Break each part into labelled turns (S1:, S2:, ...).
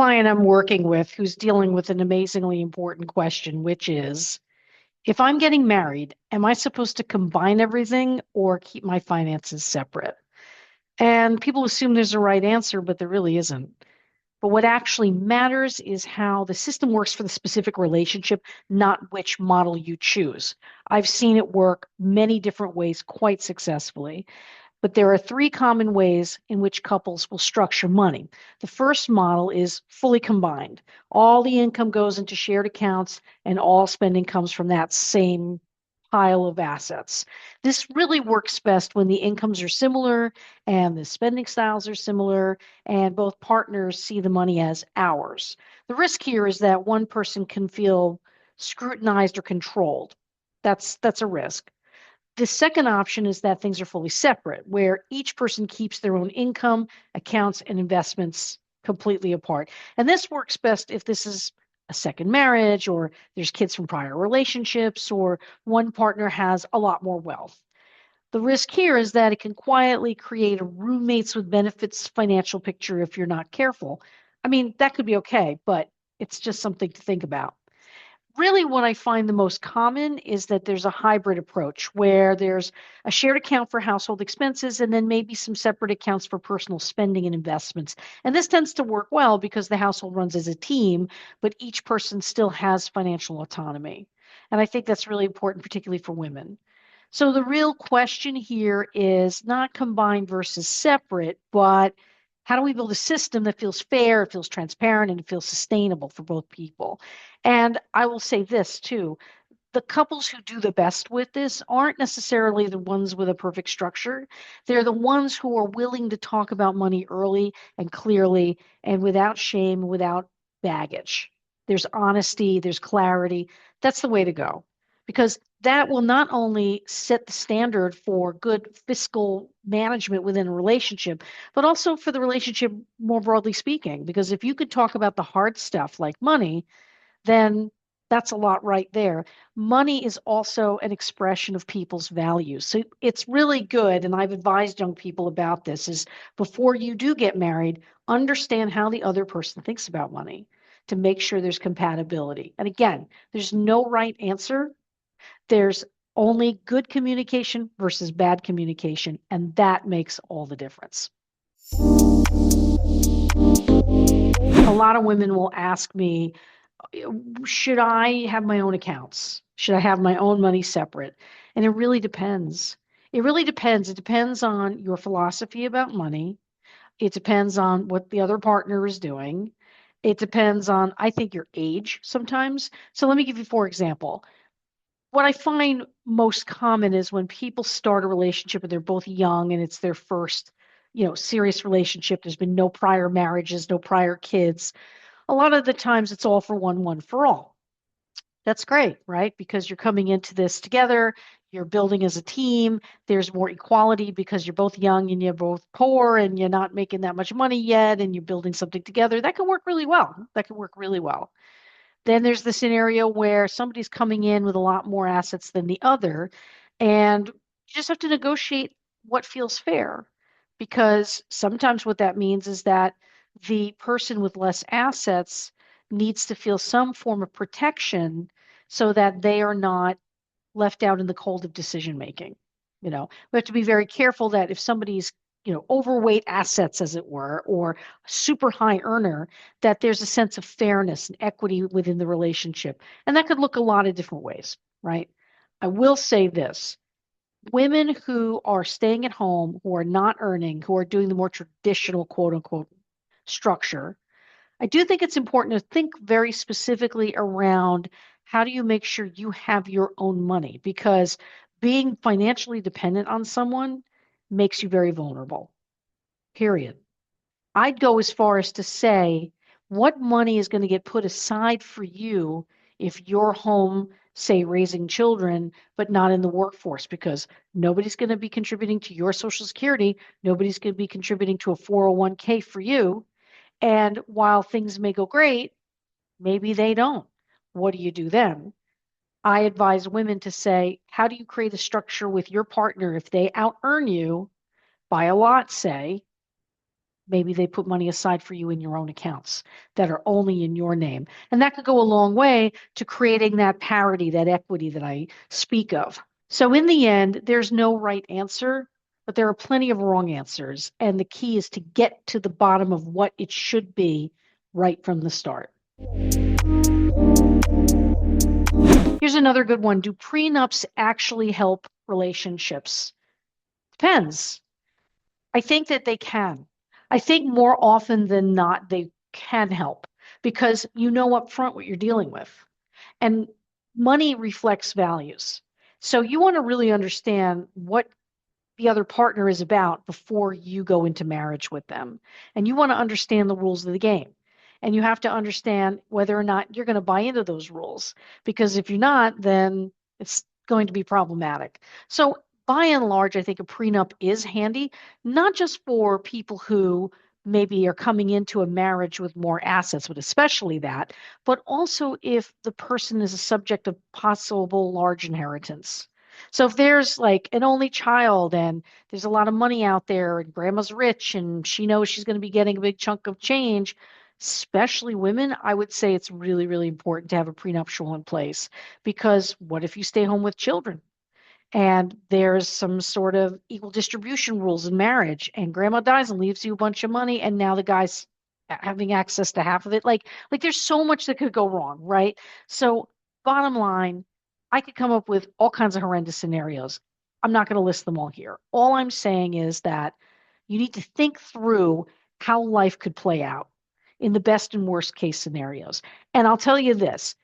S1: client I'm working with who's dealing with an amazingly important question, which is if I'm getting married, am I supposed to combine everything or keep my finances separate? And people assume there's a right answer, but there really isn't. But what actually matters is how the system works for the specific relationship, not which model you choose. I've seen it work many different ways quite successfully. But there are three common ways in which couples will structure money. The first model is fully combined. All the income goes into shared accounts, and all spending comes from that same pile of assets. This really works best when the incomes are similar and the spending styles are similar, and both partners see the money as ours. The risk here is that one person can feel scrutinized or controlled. That's a risk. The second option is that things are fully separate, where each person keeps their own income, accounts, and investments completely apart. And this works best if this is a second marriage, or there's kids from prior relationships, or one partner has a lot more wealth. The risk here is that it can quietly create a roommates with benefits financial picture if you're not careful. I mean, that could be okay, but it's just something to think about. Really, what I find the most common is that there's a hybrid approach where there's a shared account for household expenses and then maybe some separate accounts for personal spending and investments. And this tends to work well because the household runs as a team, but each person still has financial autonomy. And I think that's really important, particularly for women. So the real question here is not combined versus separate, but how do we build a system that feels fair, feels transparent, and feels sustainable for both people? And I will say this too, the couples who do the best with this aren't necessarily the ones with a perfect structure. They're the ones who are willing to talk about money early and clearly and without shame, without baggage. There's honesty, there's clarity. That's the way to go because that will not only set the standard for good fiscal management within a relationship, but also for the relationship more broadly speaking. Because if you could talk about the hard stuff like money, then that's a lot right there. Money is also an expression of people's values. So it's really good, and I've advised young people about this, is before you do get married, understand how the other person thinks about money to make sure there's compatibility. And again, there's no right answer. There's only good communication versus bad communication, and that makes all the difference. A lot of women will ask me, should I have my own accounts? Should I have my own money separate? And it really depends. It really depends. It depends on your philosophy about money. It depends on what the other partner is doing. It depends on, I think, your age sometimes. So let me give you, for example, what I find most common is when people start a relationship and they're both young and it's their first, serious relationship. There's been no prior marriages, no prior kids. A lot of the times it's all for one, one for all. That's great, right? Because you're coming into this together, you're building as a team, there's more equality because you're both young and you're both poor and you're not making that much money yet and you're building something together. That can work really well. That can work really well. Then there's the scenario where somebody's coming in with a lot more assets than the other, and you just have to negotiate what feels fair. Because sometimes what that means is that the person with less assets needs to feel some form of protection so that they are not left out in the cold of decision making. We have to be very careful that if somebody's overweight assets, as it were, or super high earner, that there's a sense of fairness and equity within the relationship. And that could look a lot of different ways, right? I will say this. Women who are staying at home, who are not earning, who are doing the more traditional quote unquote structure, I do think it's important to think very specifically around how do you make sure you have your own money? Because being financially dependent on someone makes you very vulnerable, period. I'd go as far as to say, what money is going to get put aside for you if you're home, say, raising children, but not in the workforce? Because nobody's going to be contributing to your Social Security. Nobody's going to be contributing to a 401k for you. And while things may go great, maybe they don't. What do you do then? I advise women to say, how do you create a structure with your partner if they out earn you by a lot, say, Maybe they put money aside for you in your own accounts that are only in your name. And that could go a long way to creating that parity, that equity that I speak of. So in the end, there's no right answer, but there are plenty of wrong answers. And the key is to get to the bottom of what it should be right from the start. Here's another good one. Do prenups actually help relationships? Depends. I think that they can. I think more often than not, they can help because you know up front what you're dealing with. And money reflects values. So you want to really understand what the other partner is about before you go into marriage with them. And you want to understand the rules of the game. And you have to understand whether or not you're going to buy into those rules. Because if you're not, then it's going to be problematic. So by and large, I think a prenup is handy, not just for people who maybe are coming into a marriage with more assets, but especially that, but also if the person is a subject of possible large inheritance. So if there's like an only child and there's a lot of money out there and grandma's rich and she knows she's going to be getting a big chunk of change, especially women, I would say it's really, really important to have a prenuptial in place because what if you stay home with children? And there's some sort of equal distribution rules in marriage and grandma dies and leaves you a bunch of money and now the guy's having access to half of it. Like there's so much that could go wrong, right? So bottom line, I could come up with all kinds of horrendous scenarios. I'm not going to list them all here. All I'm saying is that you need to think through how life could play out in the best and worst case scenarios. And I'll tell you this,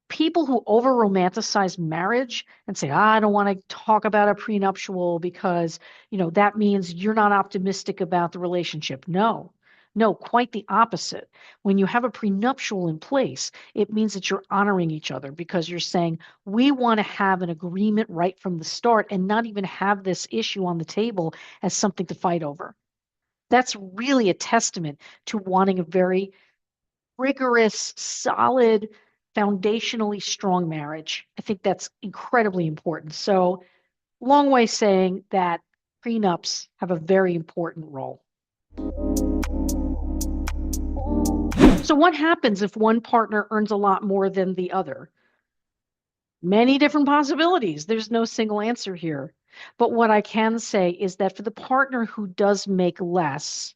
S1: people who over romanticize marriage and say, I don't want to talk about a prenuptial because, that means you're not optimistic about the relationship. No, no, quite the opposite. When you have a prenuptial in place, it means that you're honoring each other because you're saying, we want to have an agreement right from the start and not even have this issue on the table as something to fight over. That's really a testament to wanting a very rigorous, solid, foundationally strong marriage. I think that's incredibly important. So, long way saying that prenups have a very important role. So, what happens if one partner earns a lot more than the other? Many different possibilities. There's no single answer here. But what I can say is that for the partner who does make less,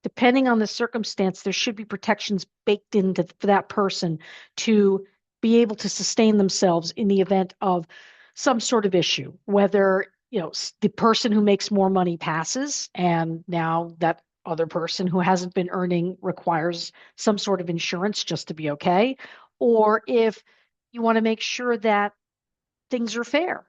S1: depending on the circumstance, there should be protections baked into for that person to be able to sustain themselves in the event of some sort of issue, whether, the person who makes more money passes and now that other person who hasn't been earning requires some sort of insurance just to be okay, or if you want to make sure that things are fair.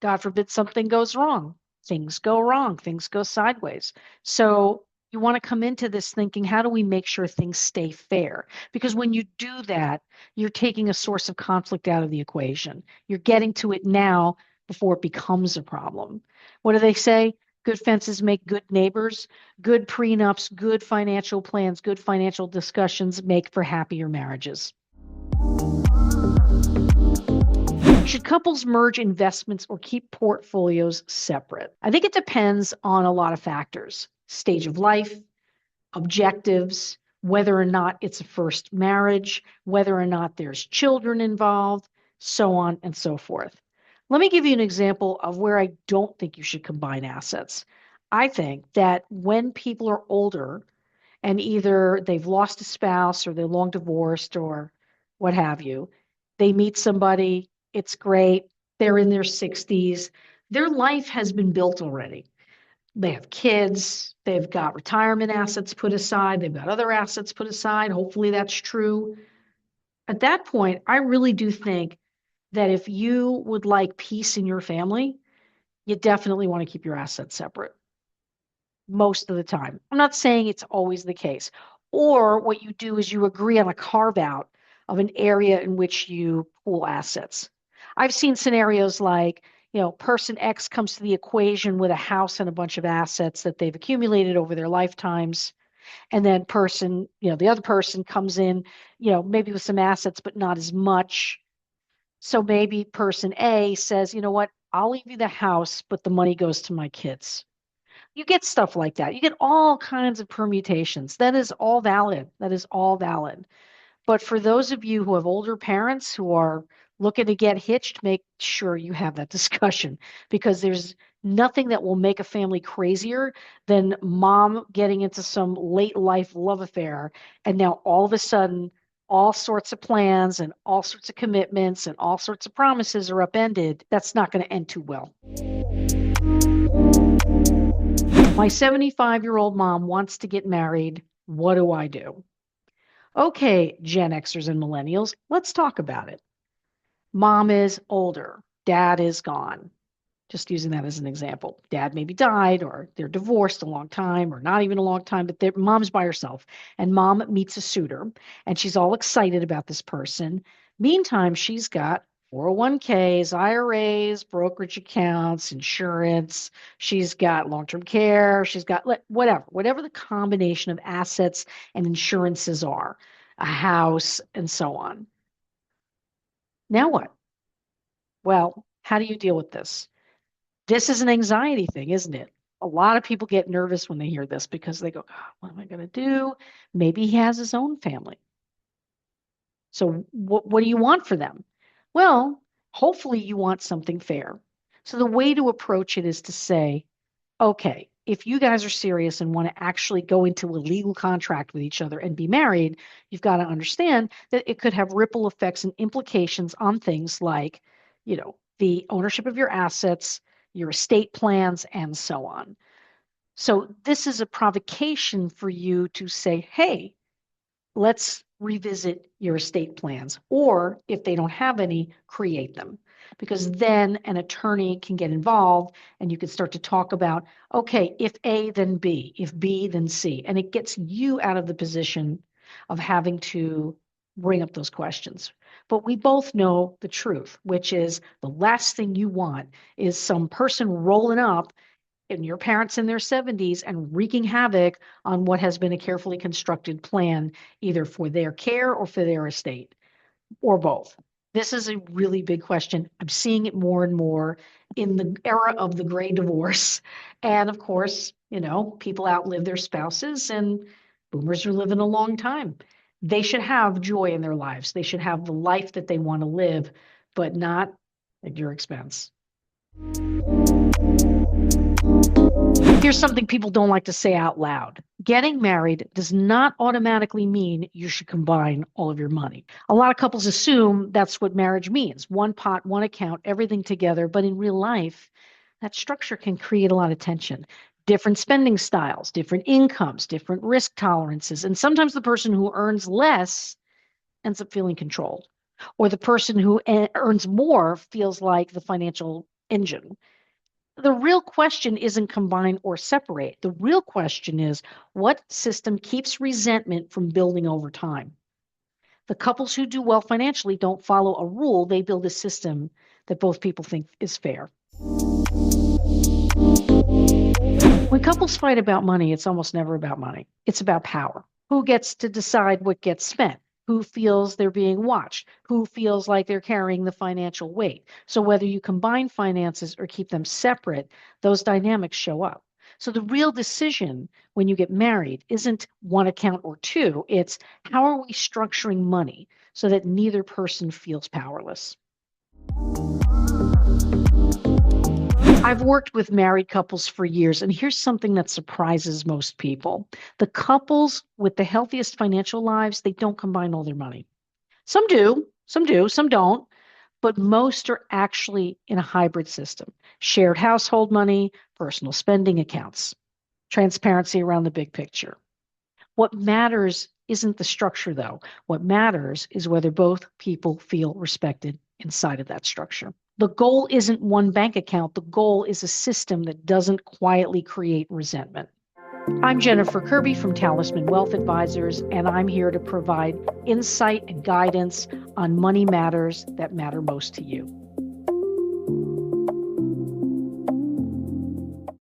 S1: God forbid something goes wrong. Things go wrong, things go sideways. So you want to come into this thinking, how do we make sure things stay fair? Because when you do that, you're taking a source of conflict out of the equation. You're getting to it now before it becomes a problem. What do they say? Good fences make good neighbors. Good prenups, good financial plans, good financial discussions make for happier marriages. Should couples merge investments or keep portfolios separate? I think it depends on a lot of factors: stage of life, objectives, whether or not it's a first marriage, whether or not there's children involved, so on and so forth. Let me give you an example of where I don't think you should combine assets. I think that when people are older and either they've lost a spouse or they're long divorced or what have you, they meet somebody, it's great, they're in their 60s, their life has been built already. They have kids, they've got retirement assets put aside, they've got other assets put aside. Hopefully that's true. At that point, I really do think that if you would like peace in your family, you definitely want to keep your assets separate most of the time. I'm not saying it's always the case. Or what you do is you agree on a carve out of an area in which you pool assets. I've seen scenarios like, person X comes to the equation with a house and a bunch of assets that they've accumulated over their lifetimes. And then the other person comes in, maybe with some assets, but not as much. So maybe person A says, you know what, I'll leave you the house, but the money goes to my kids. You get stuff like that. You get all kinds of permutations. That is all valid. That is all valid. But for those of you who have older parents who are looking to get hitched, make sure you have that discussion, because there's nothing that will make a family crazier than mom getting into some late life love affair. And now all of a sudden, all sorts of plans and all sorts of commitments and all sorts of promises are upended. That's not going to end too well. My 75-year-old mom wants to get married. What do I do? Okay, Gen Xers and millennials, let's talk about it. Mom is older, dad is gone. Just using that as an example. Dad maybe died, or they're divorced a long time, or not even a long time, but their mom's by herself. And mom meets a suitor, and she's all excited about this person. Meantime, she's got 401ks, IRAs, brokerage accounts, insurance. She's got long-term care. She's got whatever the combination of assets and insurances are, a house, and so on. Now what? Well, how do you deal with this? This is an anxiety thing, isn't it? A lot of people get nervous when they hear this because they go, God, what am I going to do? Maybe he has his own family. So what do you want for them? Well, hopefully you want something fair. So the way to approach it is to say, okay, if you guys are serious and want to actually go into a legal contract with each other and be married, you've got to understand that it could have ripple effects and implications on things like, the ownership of your assets, your estate plans, and so on. So this is a provocation for you to say, hey, let's revisit your estate plans, or if they don't have any, create them, because then an attorney can get involved and you can start to talk about, okay, if A, then B, if B, then C, and it gets you out of the position of having to bring up those questions. But we both know the truth, which is the last thing you want is some person rolling up and your parents in their 70s and wreaking havoc on what has been a carefully constructed plan, either for their care or for their estate, or both. This is a really big question. I'm seeing it more and more in the era of the gray divorce. And of course, people outlive their spouses, and boomers are living a long time. They should have joy in their lives. They should have the life that they want to live, but not at your expense. Here's something people don't like to say out loud. Getting married does not automatically mean you should combine all of your money. A lot of couples assume that's what marriage means. One pot, one account, everything together. But in real life, that structure can create a lot of tension. Different spending styles, different incomes, different risk tolerances. And sometimes the person who earns less ends up feeling controlled. Or the person who earns more feels like the financial engine. The real question isn't combine or separate. The real question is, what system keeps resentment from building over time? The couples who do well financially don't follow a rule. They build a system that both people think is fair. When couples fight about money, it's almost never about money. It's about power. Who gets to decide what gets spent? Who feels they're being watched? Who feels like they're carrying the financial weight? So whether you combine finances or keep them separate, those dynamics show up. So the real decision when you get married isn't one account or two. It's how are we structuring money so that neither person feels powerless? I've worked with married couples for years, and here's something that surprises most people. The couples with the healthiest financial lives, they don't combine all their money. Some do, some don't, but most are actually in a hybrid system. Shared household money, personal spending accounts, transparency around the big picture. What matters isn't the structure, though. What matters is whether both people feel respected inside of that structure. The goal isn't one bank account. The goal is a system that doesn't quietly create resentment. I'm Jennifer Kirby from Talisman Wealth Advisors, and I'm here to provide insight and guidance on money matters that matter most to you.